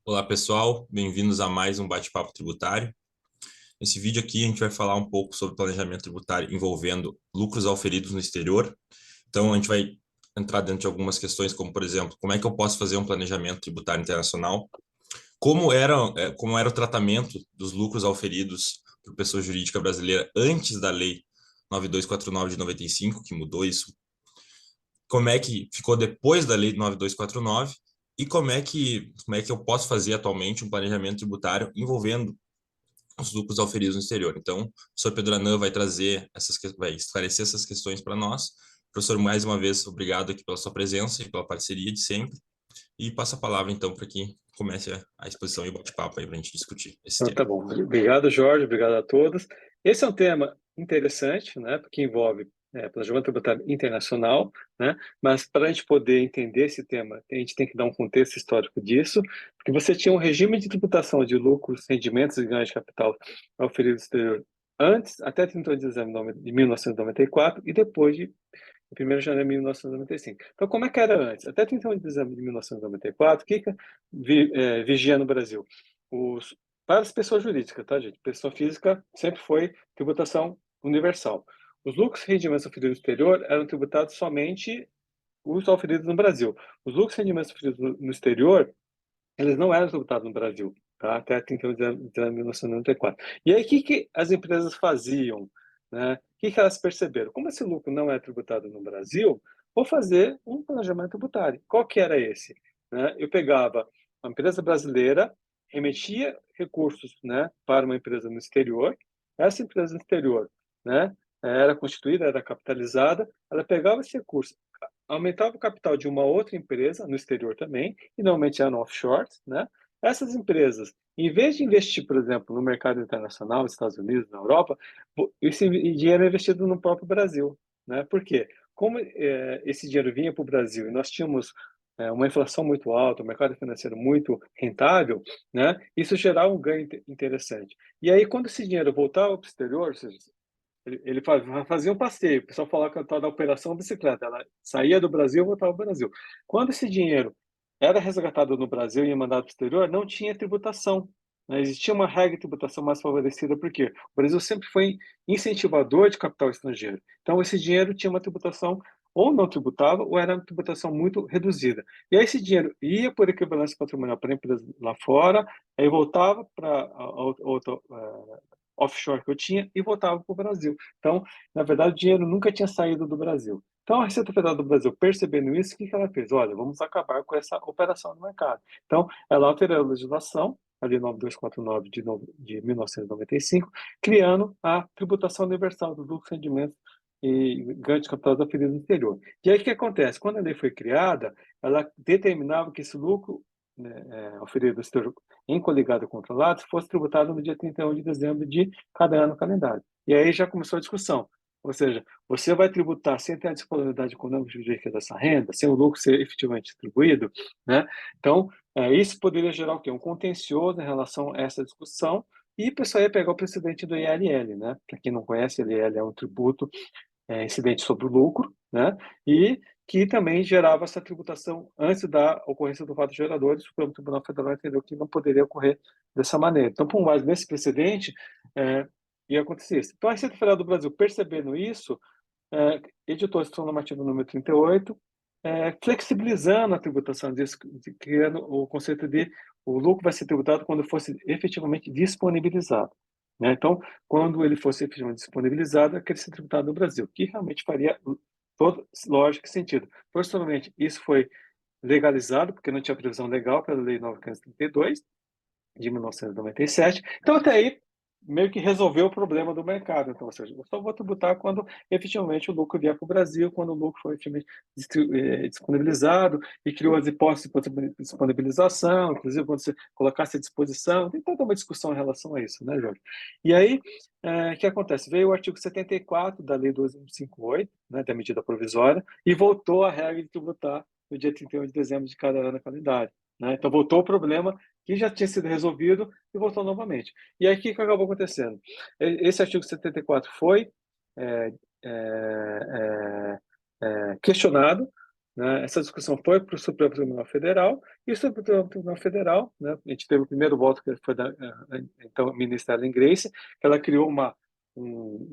Olá, pessoal. Bem-vindos a mais um bate-papo tributário. Nesse vídeo aqui, a gente vai falar um pouco sobre planejamento tributário envolvendo lucros auferidos no exterior. Então, a gente vai entrar dentro de algumas questões, como, por exemplo, como é que eu posso fazer um planejamento tributário internacional? Como era o tratamento dos lucros auferidos por pessoa jurídica brasileira antes da Lei 9249 de 95, que mudou isso? Como é que ficou depois da Lei 9249 e como é que eu posso fazer atualmente um planejamento tributário envolvendo os lucros auferidos no exterior. Então, o professor Pedro Anan vai esclarecer essas questões para nós. Professor, mais uma vez, obrigado aqui pela sua presença e pela parceria de sempre. E passo a palavra, então, para que comece a exposição e o bate-papo aí para a gente discutir esse Então, tema. tá bom. Obrigado, Jorge. Obrigado a todos. Esse é um tema interessante, né, porque envolve planejamento tributário internacional, né, mas para a gente poder entender esse tema, a gente tem que dar um contexto histórico disso, porque você tinha um regime de tributação de lucros, rendimentos e ganhos de capital auferidos no exterior antes, até 31 de dezembro de 1994 e depois de 1º de janeiro de 1995. Então, como é que era antes? Até 31 de dezembro de 1994, o que vigia no Brasil? Os, para as pessoas jurídicas, tá, gente? Pessoa física sempre foi tributação universal. Os lucros e rendimentos oferidos no exterior eram tributados somente os oferidos no Brasil. Os lucros e rendimentos oferidos no exterior, eles não eram tributados no Brasil, tá? Até 31 de dezembro de 1994. E aí, o que as empresas faziam? Né? O que elas perceberam? Como esse lucro não é tributado no Brasil, vou fazer um planejamento tributário. Qual que era esse? Né? Eu pegava uma empresa brasileira, remetia recursos, né, para uma empresa no exterior. Essa empresa no exterior, né, era constituída, era capitalizada, ela pegava esse recurso, aumentava o capital de uma outra empresa no exterior também, e normalmente eram offshore, né? Essas empresas, em vez de investir, por exemplo, no mercado internacional, nos Estados Unidos, na Europa, esse dinheiro é investido no próprio Brasil, né? Por quê? Como esse dinheiro vinha para o Brasil e nós tínhamos uma inflação muito alta, um mercado financeiro muito rentável, né? Isso gerava um ganho interessante. E aí, quando esse dinheiro voltava para o exterior, ou seja, ele fazia um passeio, o pessoal falava que era da operação bicicleta, ela saía do Brasil e voltava para o Brasil. Quando esse dinheiro era resgatado no Brasil e ia mandado para o exterior, não tinha tributação, né? Existia uma regra de tributação mais favorecida, porque o Brasil sempre foi incentivador de capital estrangeiro. Então, esse dinheiro tinha uma tributação ou não tributava, ou era uma tributação muito reduzida. E aí esse dinheiro ia por equivalência patrimonial para a empresa lá fora, aí voltava para outra offshore que eu tinha e voltava para o Brasil. Então, na verdade, o dinheiro nunca tinha saído do Brasil. Então, a Receita Federal do Brasil, percebendo isso, o que ela fez? Olha, vamos acabar com essa operação no mercado. Então, ela alterou a legislação, ali 9249 de 1995, criando a tributação universal dos lucros, rendimentos e ganhos de capital oferidos no exterior. E aí, o que acontece? Quando a lei foi criada, ela determinava que esse lucro, né, oferido no exterior em coligado controlado fosse tributado no dia 31 de dezembro de cada ano calendário. E aí já começou a discussão. Ou seja, você vai tributar sem ter a disponibilidade econômica jurídica dessa renda, sem o lucro ser efetivamente distribuído, né? Então, isso poderia gerar o quê? Um contencioso em relação a essa discussão e o pessoal ia pegar o precedente do ILL, né? Para quem não conhece, o ILL é um tributo incidente sobre o lucro, né? E que também gerava essa tributação antes da ocorrência do fato gerador, e o Supremo Tribunal Federal entendeu que não poderia ocorrer dessa maneira. Então, por mais nesse precedente, ia acontecer isso. Então, a Receita Federal do Brasil, percebendo isso, editou a Instrução Normativa número 38, flexibilizando a tributação disso, criando o conceito de o lucro vai ser tributado quando fosse efetivamente disponibilizado. Né? Então, quando ele fosse efetivamente disponibilizado, é que ele seria tributado no Brasil, que realmente faria toda lógica e sentido. Posteriormente, isso foi legalizado, porque não tinha previsão legal pela Lei 932, de 1997. Então, até aí, meio que resolveu o problema do mercado. Então, ou seja, eu só vou tributar quando efetivamente o lucro vier para o Brasil, quando o lucro foi efetivamente disponibilizado e criou as hipóteses de disponibilização, inclusive quando você colocasse à disposição. Tem toda uma discussão em relação a isso, né, Jorge? E aí, o que acontece? Veio o artigo 74 da Lei 12.158, né, da medida provisória, e voltou a regra de tributar no dia 31 de dezembro de cada ano calendário. Né? Então, voltou o problema que já tinha sido resolvido e voltou novamente. E aí, o que acabou acontecendo? Esse artigo 74 foi é, é, questionado, né? Essa discussão foi para o Supremo Tribunal Federal, e o Supremo Tribunal Federal, né, a gente teve o primeiro voto, que foi da então, ministra Ellen Grace, que ela criou um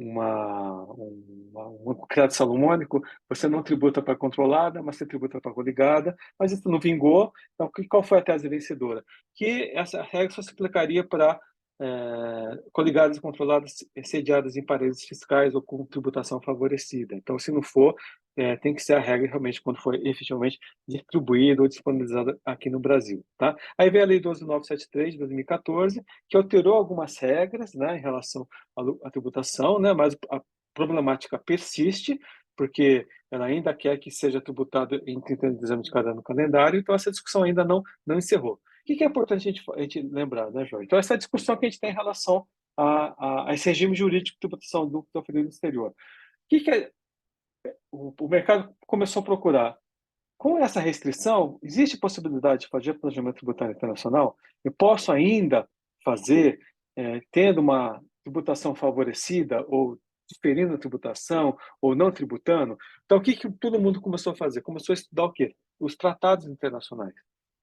criado salomônico: você não tributa para controlada, mas você tributa para coligada, mas isso não vingou. Então, qual foi a tese vencedora? Que essa regra só se aplicaria para coligadas e controladas sediadas em paraísos fiscais ou com tributação favorecida. Então, se não for, tem que ser a regra realmente quando for efetivamente distribuída ou disponibilizada aqui no Brasil, tá? Aí veio a Lei 12.973 de 2014, que alterou algumas regras, né, em relação à tributação, né, mas a problemática persiste, porque ela ainda quer que seja tributado em 30 de dezembro de cada ano calendário, então essa discussão ainda não encerrou. O que é importante a gente lembrar, né, Jorge? Então, essa discussão que a gente tem em relação a esse regime jurídico de tributação do oferido no exterior. O o mercado começou a procurar? Com essa restrição, existe possibilidade de fazer planejamento tributário internacional? Eu posso ainda fazer, tendo uma tributação favorecida ou diferindo a tributação ou não tributando? Então, o que todo mundo começou a fazer? Começou a estudar o quê? Os tratados internacionais.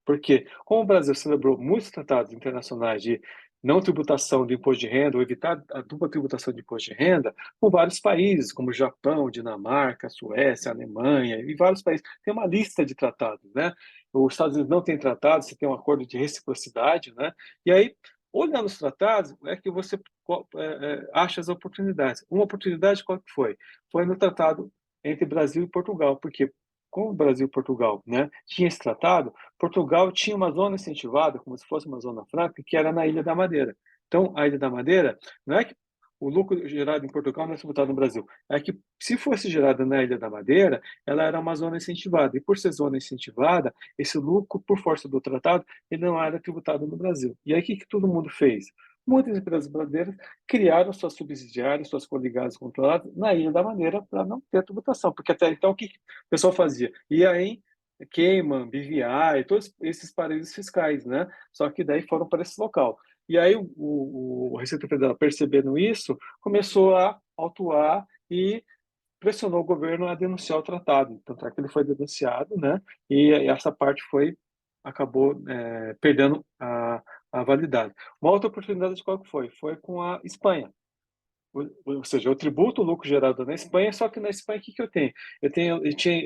Porque, como o Brasil celebrou muitos tratados internacionais de não tributação do imposto de renda, ou evitar a dupla tributação de imposto de renda, com vários países, como Japão, Dinamarca, Suécia, Alemanha, e vários países. Tem uma lista de tratados, né? Os Estados Unidos não tem tratado, você tem um acordo de reciprocidade, né? E aí, olhando os tratados, é que você acha as oportunidades. Uma oportunidade qual que foi? Foi no tratado entre Brasil e Portugal, porque como o Brasil e Portugal, né, tinha esse tratado, Portugal tinha uma zona incentivada, como se fosse uma zona franca, que era na Ilha da Madeira. Então, a Ilha da Madeira, não é que o lucro gerado em Portugal não é tributado no Brasil, é que se fosse gerado na Ilha da Madeira, ela era uma zona incentivada, e por ser zona incentivada, esse lucro, por força do tratado, ele não era tributado no Brasil. E aí, o que todo mundo fez? Muitas empresas brasileiras criaram suas subsidiárias, suas coligadas controladas na Ilha da Madeira para não ter tributação, porque até então o que o pessoal fazia? Ia em Cayman, BVI, todos esses paraísos fiscais, né? Só que daí foram para esse local. E aí o Receita Federal, percebendo isso, começou a autuar e pressionou o governo a denunciar o tratado. Tanto é que ele foi denunciado, né? E essa parte acabou perdendo a validade. Uma outra oportunidade qual que foi? Foi com a Espanha. Ou seja, eu tributo o lucro gerado na Espanha, só que na Espanha o que eu tenho?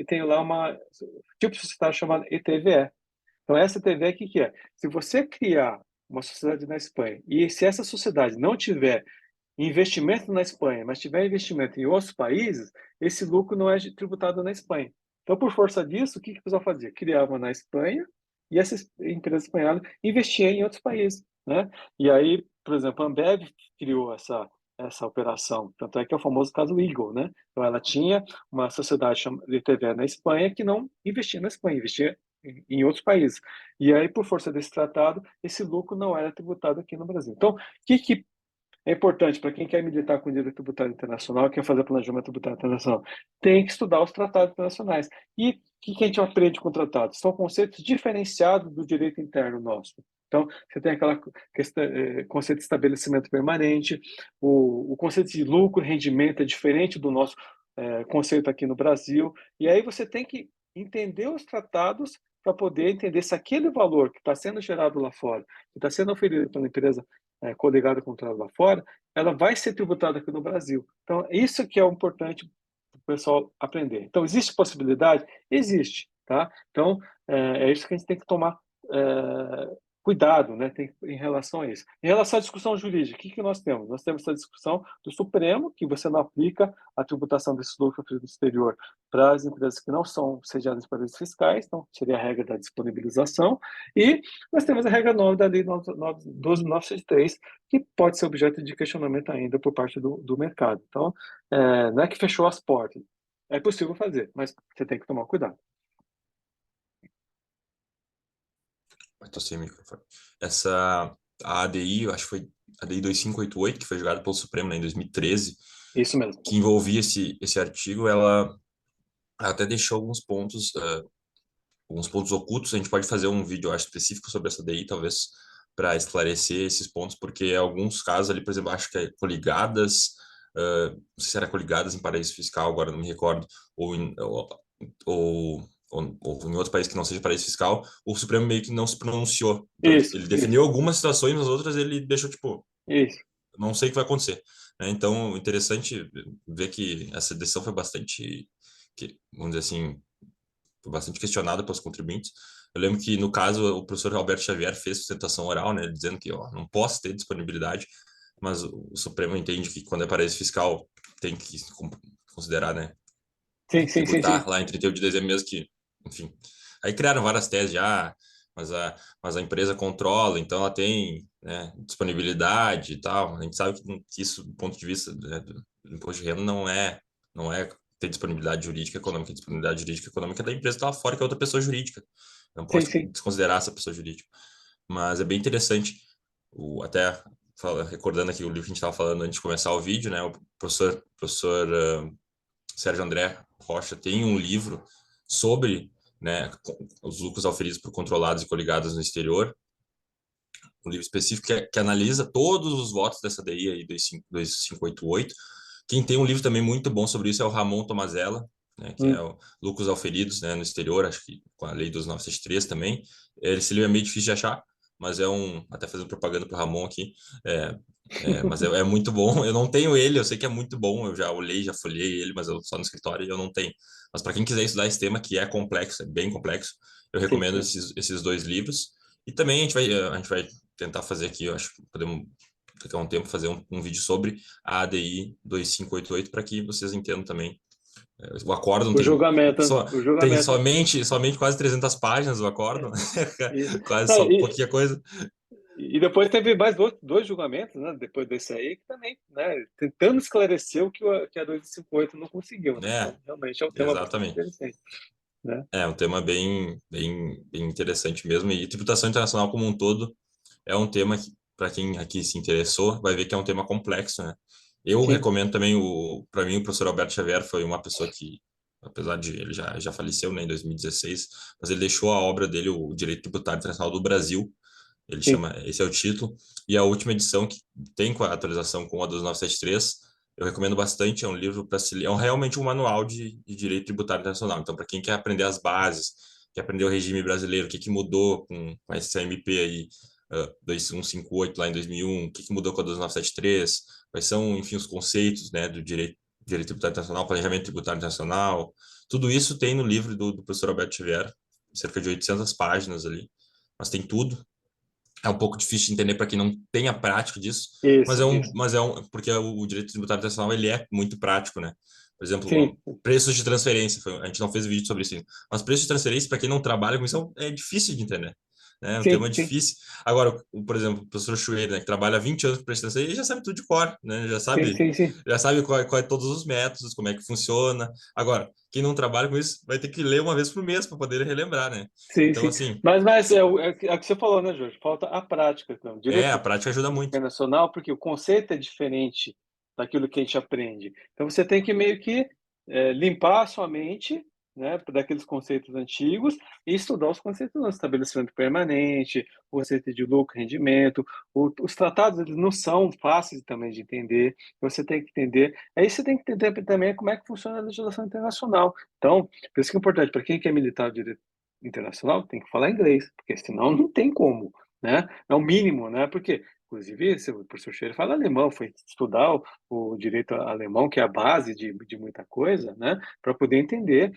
Tenho lá uma tipo de sociedade chamada ETVE. Então, essa ETVE, o que é? Se você criar uma sociedade na Espanha e se essa sociedade não tiver investimento na Espanha, mas tiver investimento em outros países, esse lucro não é tributado na Espanha. Então, por força disso, o que o pessoal fazia? Criava na Espanha e essa empresa espanhola investia em outros países, né? E aí, por exemplo, a Ambev criou essa operação, tanto é que é o famoso caso Eagle, né? Então, ela tinha uma sociedade chamada de TV na Espanha que não investia na Espanha, investia em outros países. E aí, por força desse tratado, esse lucro não era tributado aqui no Brasil. Então, o que é importante para quem quer militar com o direito tributário internacional, quer fazer planejamento tributário internacional? Tem que estudar os tratados internacionais. E o que a gente aprende com tratados? São conceitos diferenciados do direito interno nosso. Então, você tem aquela questão, conceito de estabelecimento permanente, o conceito de lucro, rendimento é diferente do nosso conceito aqui no Brasil. E aí você tem que entender os tratados para poder entender se aquele valor que está sendo gerado lá fora, que está sendo oferido pela empresa coligada com o lá fora, ela vai ser tributada aqui no Brasil. Então, isso que é importante para o pessoal aprender. Então, existe possibilidade? Existe, tá? Então, é isso que a gente tem que tomar cuidado, né, em relação a isso. Em relação à discussão jurídica, o que nós temos? Nós temos essa discussão do Supremo, que você não aplica a tributação desse lucro do exterior para as empresas que não são sediadas em paraísos fiscais, então seria a regra da disponibilização, e nós temos a regra 9 da Lei 12.963, que pode ser objeto de questionamento ainda por parte do mercado. Então, não é que fechou as portas, é possível fazer, mas você tem que tomar cuidado. Estou sem microfone. A ADI, eu acho que foi a ADI 2588, que foi julgada pelo Supremo, né, em 2013, Isso mesmo. que envolvia esse artigo, ela até deixou alguns pontos ocultos. A gente pode fazer um vídeo, eu acho, específico sobre essa ADI, talvez, para esclarecer esses pontos, porque alguns casos ali, por exemplo, acho que é coligadas, não sei se era coligadas em paraíso fiscal, agora não me recordo, ou ou em outro país que não seja paraíso fiscal, o Supremo meio que não se pronunciou. Então, ele Isso, definiu algumas situações, mas outras ele deixou, tipo, isso. não sei o que vai acontecer. Né? Então, interessante ver que essa decisão foi bastante, vamos dizer assim, foi bastante questionada pelos contribuintes. Eu lembro que, no caso, o professor Alberto Xavier fez sustentação oral, né, dizendo que ó, não posso ter disponibilidade, mas o Supremo entende que quando é paraíso fiscal tem que considerar, né, tem Sim, que sim, sim, sim. tributar lá em 31 de dezembro mesmo que, enfim. Aí criaram várias teses já, mas a empresa controla, então ela tem, né, disponibilidade e tal. A gente sabe que isso, do ponto de vista, né, do imposto de renda, não é ter disponibilidade jurídica e econômica. A disponibilidade jurídica e econômica é da empresa que está lá fora, que é outra pessoa jurídica. Não Sim, pode sim. desconsiderar essa pessoa jurídica. Mas é bem interessante, até recordando aqui o livro que a gente estava falando antes de começar o vídeo, né? O professor Sérgio André Rocha tem um livro sobre, né, os lucros auferidos por controlados e coligados no exterior, um livro específico que analisa todos os votos dessa DI aí 2588. Quem tem um livro também muito bom sobre isso é o Ramon Tomazella, né, que é Hum, o Lucros Auferidos, né, no exterior, acho que com a lei dos 973 também. Esse livro é meio difícil de achar, mas até fazendo propaganda para o Ramon aqui, é, mas é muito bom. Eu não tenho ele, eu sei que é muito bom, eu já olhei, já folhei ele, mas eu só no escritório e eu não tenho. Mas para quem quiser estudar esse tema, que é complexo, é bem complexo, eu sim, recomendo sim. esses dois livros. E também a gente vai tentar fazer aqui, eu acho que podemos daqui a um tempo fazer um vídeo sobre a ADI 2588 para que vocês entendam também. O acórdão O julgamento, o tem julgamento. somente quase 300 páginas o É, acórdão, isso. quase Não, só pouquinha coisa. e depois teve mais dois julgamentos, né? Depois desse aí, que também, né? Tentando esclarecer o que a 258 não conseguiu, né? É, Então, realmente é um tema bastante exatamente. interessante, né? É um tema bem interessante mesmo. E tributação internacional como um todo é um tema que, para quem aqui se interessou, vai ver que é um tema complexo, né? Eu Sim, recomendo também, para mim, o professor Alberto Xavier foi uma pessoa que, apesar de ele já faleceu, né, em 2016, mas ele deixou a obra dele, o Direito Tributário Internacional do Brasil, ele sim. chama, esse é o título, e a última edição que tem com a atualização com a dos 973, eu recomendo bastante, é um livro para se ler, realmente um manual de direito tributário internacional. Então, para quem quer aprender as bases, quer aprender o regime brasileiro, o que mudou com esse CMP aí, 2158 lá em 2001, o que mudou com a 2973, quais são, enfim, os conceitos, né, do direito tributário internacional, planejamento tributário internacional, tudo isso tem no livro do professor Alberto Xavier, cerca de 800 páginas ali, mas tem tudo, é um pouco difícil de entender para quem não tem a prática disso, mas Isso, é um, isso. mas é um, porque o direito tributário internacional ele é muito prático, né? Por exemplo, Sim, preços de transferência, a gente não fez vídeo sobre isso, mas preços de transferência para quem não trabalha com isso é difícil de entender. Né? É um sim, tema sim, difícil. Agora, por exemplo, o professor Chueira, né, que trabalha há 20 anos com preço de transferência, ele já sabe tudo de cor, né? sim, sim, sim. Já sabe qual é todos os métodos, como é que funciona. Agora, quem não trabalha com isso vai ter que ler uma vez por mês para poder relembrar, né? Sim, Então, sim. assim, Mas é o que você falou, né, Jorge? Falta a prática. Então. a Direito prática ajuda muito. internacional, porque o conceito é diferente daquilo que a gente aprende. Então, você tem que meio que limpar a sua mente, né, daqueles conceitos antigos e estudar os conceitos do estabelecimento permanente, o conceito de lucro, rendimento. Os tratados eles não são fáceis também de entender, você tem que entender. Aí você tem que entender também como é que funciona a legislação internacional. Então, por isso que é importante, para quem quer militar o direito internacional, tem que falar inglês, porque senão não tem como, né? É o mínimo, né? Porque inclusive, o professor Scherer fala alemão, foi estudar o direito alemão, que é a base de muita coisa, né, para poder entender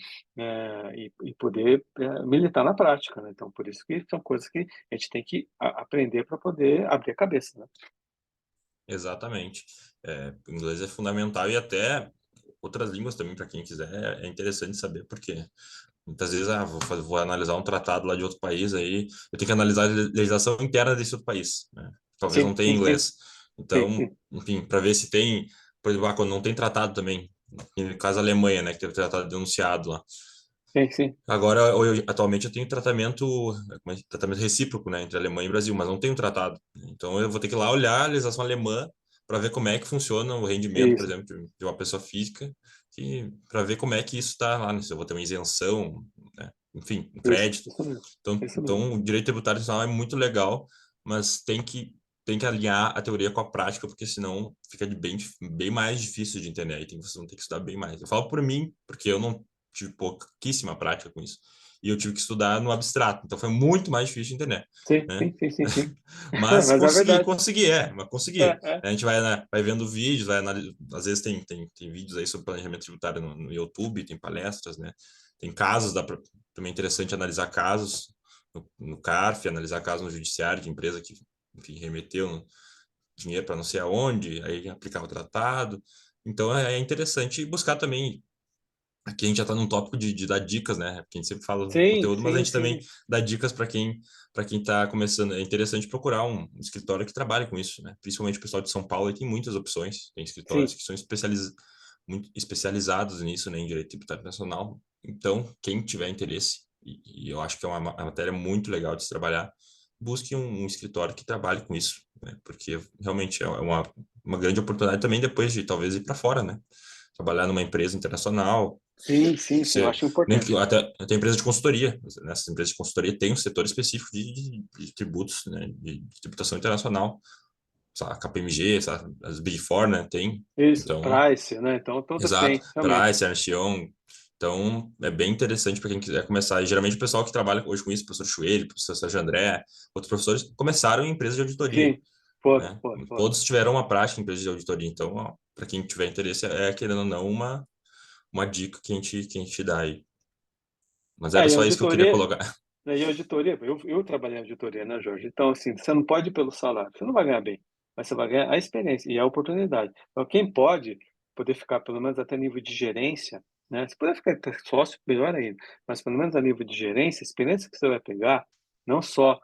e poder militar na prática. Né? Então, por isso que são coisas que a gente tem que aprender para poder abrir a cabeça. Né? Exatamente. O inglês é fundamental e até outras línguas também, para quem quiser, é interessante saber, porque muitas vezes vou analisar um tratado lá de outro país, aí eu tenho que analisar a legislação interna desse outro país, né? Talvez Sim, não tenha sim, sim, inglês. sim, Então, sim, enfim, para ver se tem, por exemplo, quando não tem tratado também, no caso da Alemanha, né, que teve tratado denunciado lá. sim, sim. Agora, atualmente eu tenho tratamento recíproco, né, entre Alemanha e Brasil, mas não tenho tratado. Então eu vou ter que ir lá olhar a legislação alemã para ver como é que funciona o rendimento, por Isso, exemplo, de uma pessoa física, para ver como é que isso está lá, né, se eu vou ter uma isenção, né, enfim, um crédito. isso mesmo, Então, isso mesmo. então o direito tributário nacional é muito legal, mas tem que alinhar a teoria com a prática, porque senão fica bem mais difícil de entender. Aí vocês vão ter que estudar bem mais. Eu falo por mim, porque eu não tive pouquíssima prática com isso. e eu tive que estudar no abstrato. Então foi muito mais difícil de entender, Sim, né? sim, sim, sim, sim. Mas Mas é consegui, verdade. consegui, mas consegui. É, é. A gente vai, né, vai vendo vídeos, vai às vezes tem vídeos aí sobre planejamento tributário no YouTube, tem palestras, né? Tem casos, também é interessante analisar casos no CARF, analisar casos no judiciário de empresa que, enfim, remeteu dinheiro para não sei aonde, aí aplicar o tratado. Então é interessante buscar também. Aqui a gente já está num tópico de dar dicas, né? Porque a gente sempre fala do Sim, conteúdo, mas a sim, gente também sim. dá dicas para quem está começando. É interessante procurar um escritório que trabalhe com isso, né? Principalmente o pessoal de São Paulo, aí tem muitas opções. Tem escritórios Sim, que são muito especializados nisso, né? Em direito tributário nacional. Então, quem tiver interesse, e eu acho que é uma matéria muito legal de se trabalhar, busque um escritório que trabalhe com isso, né? Porque realmente é uma grande oportunidade também depois de talvez ir para fora, né? Trabalhar numa empresa internacional, sim, sim, sim. Eu você, acho nem que importante. até empresa de consultoria. Nessas empresas de consultoria tem um setor específico de tributos, né, de tributação internacional. Sabe, KPMG, sabe, as Big Four, né, tem. Isso, Então, Price, né? Então, todas exato. têm, realmente. Price, Ernst Young. Então, é bem interessante para quem quiser começar. E geralmente o pessoal que trabalha hoje com isso, o professor Chuele, o professor Sérgio André, outros professores, começaram em empresas de auditoria, Sim, foram, né? foram, foram. Todos tiveram uma prática em empresas de auditoria. Então, para quem tiver interesse, querendo ou não, uma dica que a gente dá aí. Mas É, era e só isso que eu queria auditoria, colocar. né, e auditoria, eu trabalhei em auditoria, né, Jorge? Então, assim, você não pode ir pelo salário, você não vai ganhar bem, mas você vai ganhar a experiência e a oportunidade. Então, quem pode poder ficar pelo menos até nível de gerência, né? Se puder ficar até sócio, melhor ainda, mas pelo menos a nível de gerência, a experiência que você vai pegar, não só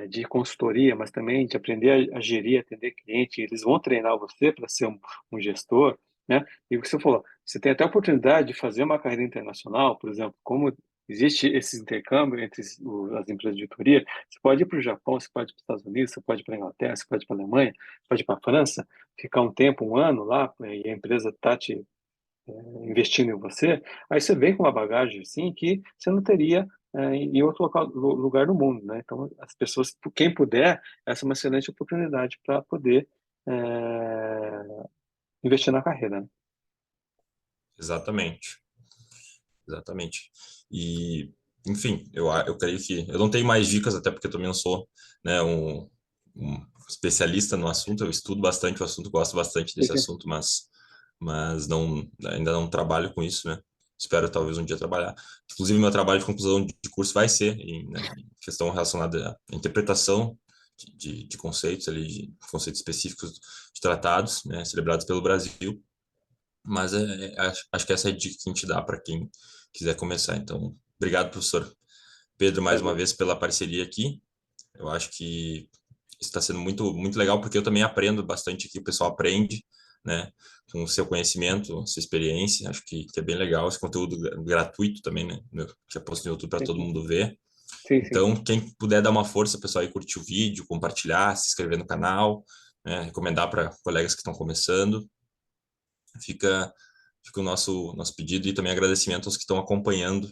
de consultoria, mas também de aprender a gerir, atender cliente, eles vão treinar você para ser um gestor, né? E o que você falou, você tem até a oportunidade de fazer uma carreira internacional, por exemplo, como existe esse intercâmbio entre as empresas de auditoria. Você pode ir para o Japão, você pode ir para os Estados Unidos, você pode ir para a Inglaterra, você pode ir para a Alemanha, você pode ir para a França, ficar um tempo, um ano lá, e a empresa está te investindo em você. Aí você vem com uma bagagem assim que você não teria em outro lugar do mundo, né? Então, as pessoas, quem puder, essa é uma excelente oportunidade para poder investir na carreira, né? Exatamente, exatamente. E, enfim, eu creio que eu não tenho mais dicas, até porque eu também não sou, né, um especialista no assunto. Eu estudo bastante o assunto, gosto bastante Sim, desse sim. assunto, mas não, ainda não trabalho com isso, né? Espero talvez um dia trabalhar. Inclusive, meu trabalho de conclusão de curso vai ser em questão relacionada à interpretação de conceitos ali, de conceitos específicos de tratados, né, celebrados pelo Brasil. Mas acho que essa é a dica que a gente dá para quem quiser começar. Então, obrigado, professor Pedro, mais uma Imagina. vez pela parceria aqui. Eu acho que está sendo muito, muito legal, porque eu também aprendo bastante aqui, o pessoal aprende, né, com o seu conhecimento, sua experiência. Acho que é bem legal esse conteúdo gratuito também, né, que é posto no YouTube para Sim, todo sim. mundo ver. Sim, sim. Então, quem puder dar uma força, pessoal, aí curtir o vídeo, compartilhar, se inscrever no canal, né, recomendar para colegas que estão começando. Fica, fica o nosso pedido e também agradecimento aos que estão acompanhando,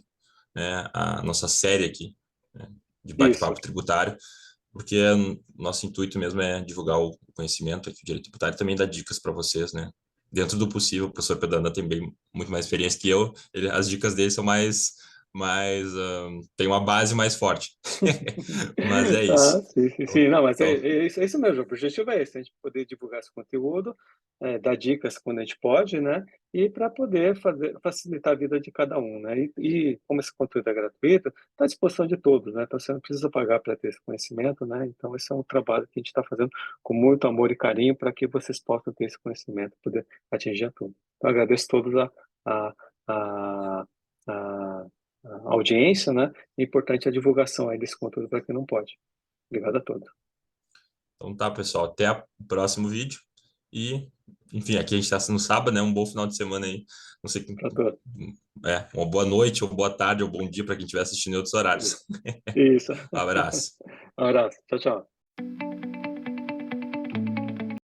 né, a nossa série aqui, né, de Isso. bate-papo tributário, porque nosso intuito mesmo é divulgar o conhecimento aqui do direito tributário e também dar dicas para vocês, né? Dentro do possível, o professor Pedro tem muito mais experiência que eu, as dicas dele são tem uma base mais forte. Mas é isso. Ah, sim, sim, sim. Não, mas Então, é isso mesmo. O objetivo é esse, a gente poder divulgar esse conteúdo, dar dicas quando a gente pode, né? E para poder facilitar a vida de cada um, né? E como esse conteúdo é gratuito, está à disposição de todos, né? Então você não precisa pagar para ter esse conhecimento, né? Então esse é um trabalho que a gente está fazendo com muito amor e carinho para que vocês possam ter esse conhecimento, poder atingir a tudo. Então agradeço a todos a, a, a, a audiência, né? É importante a divulgação aí desse conteúdo para quem não pode. Obrigado a todos. então tá, pessoal. Até o próximo vídeo. E, enfim, aqui a gente está no sábado, né? Um bom final de semana aí. Não sei, Para todos. uma boa noite, ou boa tarde, ou bom dia para quem estiver assistindo em outros horários. Isso. Um abraço. Um abraço. Tchau, tchau.